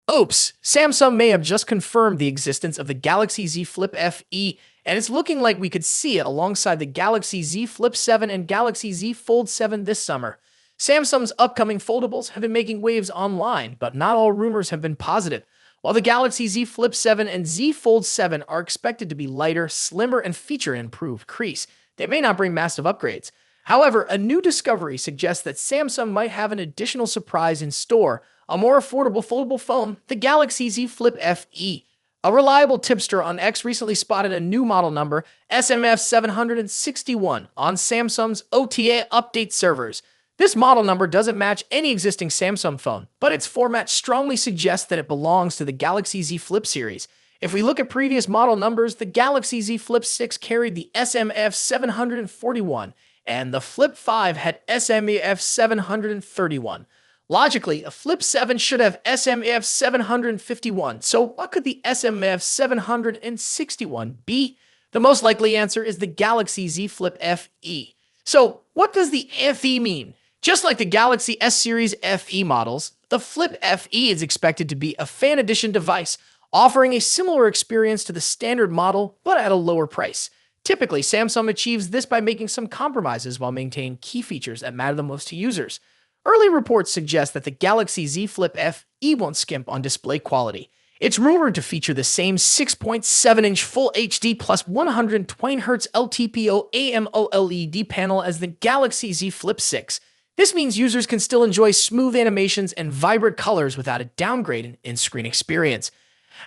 Oops, Samsung may have just confirmed the existence of the Galaxy Z Flip FE, and it's looking like we could see it alongside the Galaxy Z Flip 7 and Galaxy Z Fold 7 this summer. Samsung's upcoming foldables have been making waves online, but not all rumors have been positive. While the Galaxy Z Flip 7 and Z Fold 7 are expected to be lighter, slimmer, and feature an improved crease, they may not bring massive upgrades. However, a new discovery suggests that Samsung might have an additional surprise in store: a more affordable foldable phone, the Galaxy Z Flip FE. A reliable tipster on X recently spotted a new model number, SMF761, on Samsung's OTA update servers. This model number doesn't match any existing Samsung phone, but its format strongly suggests that it belongs to the Galaxy Z Flip series. If we look at previous model numbers, the Galaxy Z Flip 6 carried the SMF741, and the Flip 5 had SMF731. Logically, a Flip 7 should have SMF751, so what could the SMF761 be? The most likely answer is the Galaxy Z Flip FE. So, what does the FE mean? Just like the Galaxy S Series FE models, the Flip FE is expected to be a fan edition device, offering a similar experience to the standard model, but at a lower price. Typically, Samsung achieves this by making some compromises while maintaining key features that matter the most to users. Early reports suggest that the Galaxy Z Flip FE won't skimp on display quality. It's rumored to feature the same 6.7-inch Full HD plus 120Hz LTPO AMOLED panel as the Galaxy Z Flip 6. This means users can still enjoy smooth animations and vibrant colors without a downgrade in in-screen experience.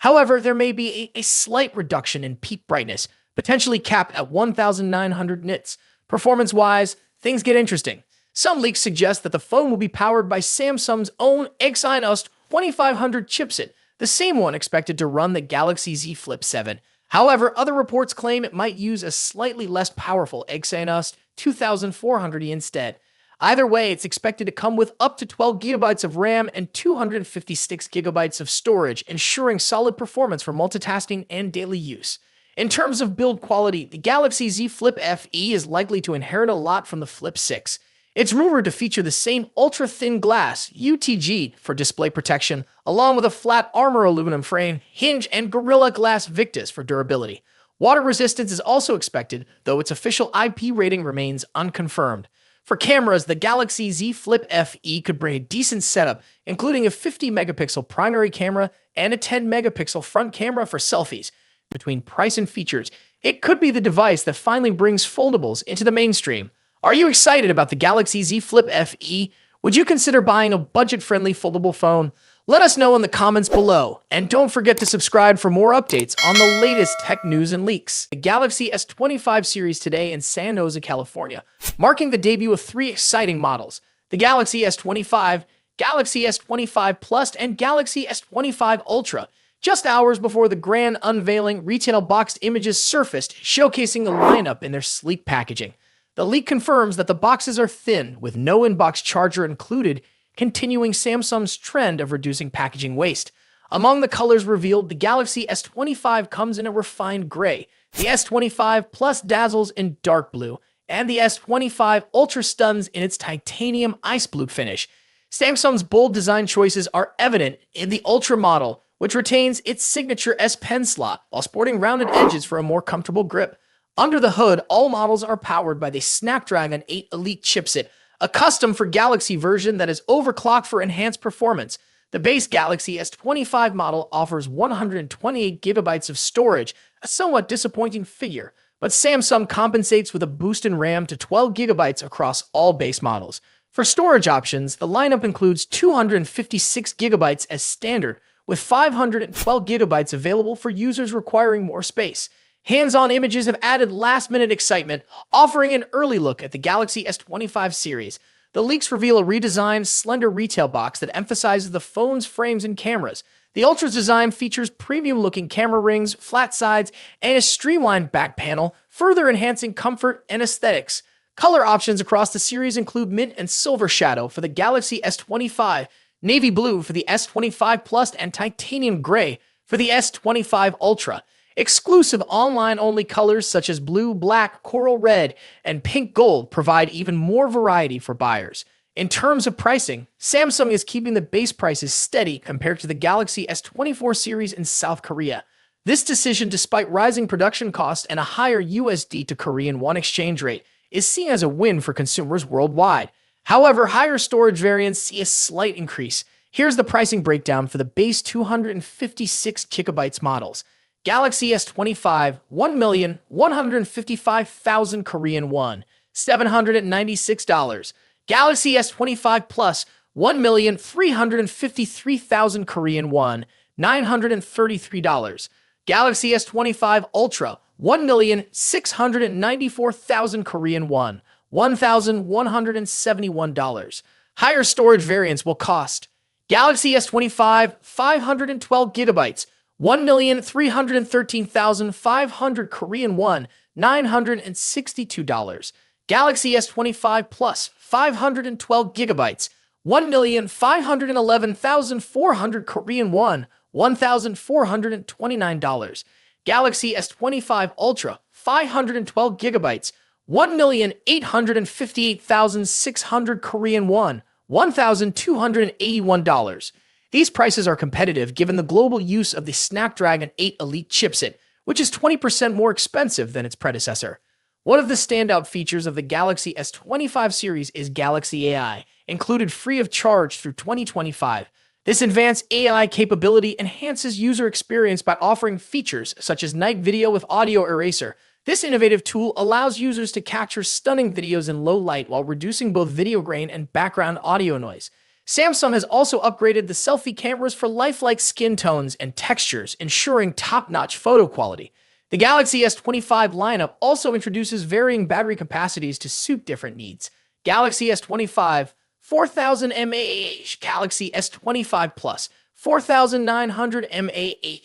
However, there may be a slight reduction in peak brightness, potentially capped at 1,900 nits. Performance-wise, things get interesting. Some leaks suggest that the phone will be powered by Samsung's own Exynos 2500 chipset, the same one expected to run the Galaxy Z Flip 7. However, other reports claim it might use a slightly less powerful Exynos 2400 instead. Either way, it's expected to come with up to 12 GB of RAM and 256 GB of storage, ensuring solid performance for multitasking and daily use. In terms of build quality, the Galaxy Z Flip FE is likely to inherit a lot from the Flip 6. It's rumored to feature the same ultra-thin glass, UTG, for display protection, along with a flat armor aluminum frame, hinge, and Gorilla Glass Victus for durability. Water resistance is also expected, though its official IP rating remains unconfirmed. For cameras, the Galaxy Z Flip FE could bring a decent setup, including a 50-megapixel primary camera and a 10-megapixel front camera for selfies. Between price and features, it could be the device that finally brings foldables into the mainstream. Are you excited about the Galaxy Z Flip FE? Would you consider buying a budget-friendly foldable phone? Let us know in the comments below, and don't forget to subscribe for more updates on the latest tech news and leaks. The Galaxy S25 series today in San Jose, California, marking the debut of 3 exciting models: the Galaxy S25, Galaxy S25 Plus, and Galaxy S25 Ultra. Just hours before the grand unveiling, retail boxed images surfaced, showcasing the lineup in their sleek packaging. The leak confirms that the boxes are thin, with no in-box charger included, continuing Samsung's trend of reducing packaging waste. Among the colors revealed, the Galaxy S25 comes in a refined gray, the S25 Plus dazzles in dark blue, and the S25 Ultra stuns in its titanium ice blue finish. Samsung's bold design choices are evident in the Ultra model, which retains its signature S Pen slot while sporting rounded edges for a more comfortable grip. Under the hood, all models are powered by the Snapdragon 8 Elite chipset, a custom for Galaxy version that is overclocked for enhanced performance. The base Galaxy S25 model offers 128 GB of storage, a somewhat disappointing figure, but Samsung compensates with a boost in RAM to 12 GB across all base models. For storage options, the lineup includes 256 GB as standard, with 512 GB available for users requiring more space. Hands-on images have added last-minute excitement, offering an early look at the Galaxy S25 series. The leaks reveal a redesigned, slender retail box that emphasizes the phone's frames and cameras. The Ultra's design features premium-looking camera rings, flat sides, and a streamlined back panel, further enhancing comfort and aesthetics. Color options across the series include mint and silver shadow for the Galaxy S25, navy blue for the S25 Plus, and titanium gray for the S25 Ultra. Exclusive online-only colors such as blue, black, coral red, and pink gold provide even more variety for buyers. In terms of pricing, Samsung is keeping the base prices steady compared to the Galaxy S24 series in South Korea. This decision, despite rising production costs and a higher USD to Korean won exchange rate, is seen as a win for consumers worldwide. However, higher storage variants see a slight increase. Here's the pricing breakdown for the base 256 GB models. Galaxy S25, 1,155,000 Korean won, $796. Galaxy S25 Plus, 1,353,000 Korean won, $933. Galaxy S25 Ultra, 1,694,000 Korean won, $1,171. Higher storage variants will cost Galaxy S25 512 gigabytes, 1,313,500 Korean won, $962. Galaxy S25 Plus 512 gigabytes, 1,511,400 Korean won, $1,429. Galaxy S25 Ultra 512 gigabytes, 1,858,600 Korean won, $1,281. These prices are competitive given the global use of the Snapdragon 8 Elite chipset, which is 20% more expensive than its predecessor. One of the standout features of the Galaxy S25 series is Galaxy AI, included free of charge through 2025. This advanced AI capability enhances user experience by offering features such as night video with audio eraser. This innovative tool allows users to capture stunning videos in low light while reducing both video grain and background audio noise. Samsung has also upgraded the selfie cameras for lifelike skin tones and textures, ensuring top-notch photo quality. The Galaxy S25 lineup also introduces varying battery capacities to suit different needs. Galaxy S25, 4,000 mAh, Galaxy S25 Plus, 4,900 mAh,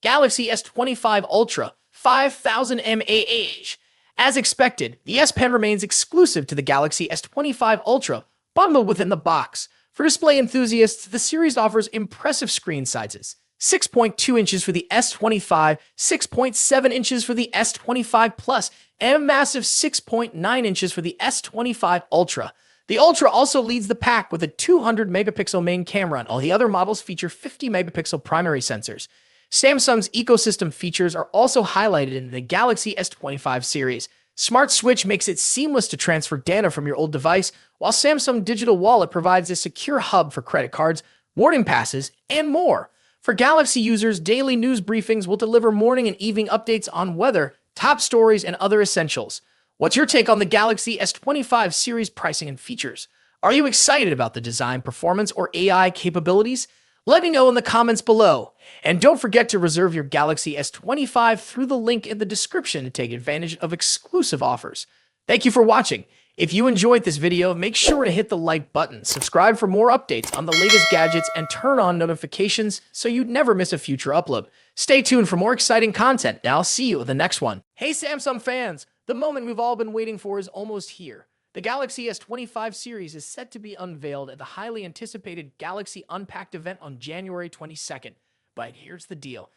Galaxy S25 Ultra, 5,000 mAh. As expected, the S Pen remains exclusive to the Galaxy S25 Ultra, bundled within the box. For display enthusiasts, the series offers impressive screen sizes. 6.2 inches for the S25, 6.7 inches for the S25 Plus, and a massive 6.9 inches for the S25 Ultra. The Ultra also leads the pack with a 200-megapixel main camera, and all the other models feature 50-megapixel primary sensors. Samsung's ecosystem features are also highlighted in the Galaxy S25 series. Smart Switch makes it seamless to transfer data from your old device, while Samsung Digital Wallet provides a secure hub for credit cards, boarding passes, and more. For Galaxy users, daily news briefings will deliver morning and evening updates on weather, top stories, and other essentials. What's your take on the Galaxy S25 series pricing and features? Are you excited about the design, performance, or AI capabilities? Let me know in the comments below. And don't forget to reserve your Galaxy S25 through the link in the description to take advantage of exclusive offers. Thank you for watching. If you enjoyed this video, make sure to hit the like button, subscribe for more updates on the latest gadgets, and turn on notifications so you never miss a future upload. Stay tuned for more exciting content, and I'll see you in the next one. Hey Samsung fans, the moment we've all been waiting for is almost here. The Galaxy S25 series is set to be unveiled at the highly anticipated Galaxy Unpacked event on January 22nd. But here's the deal.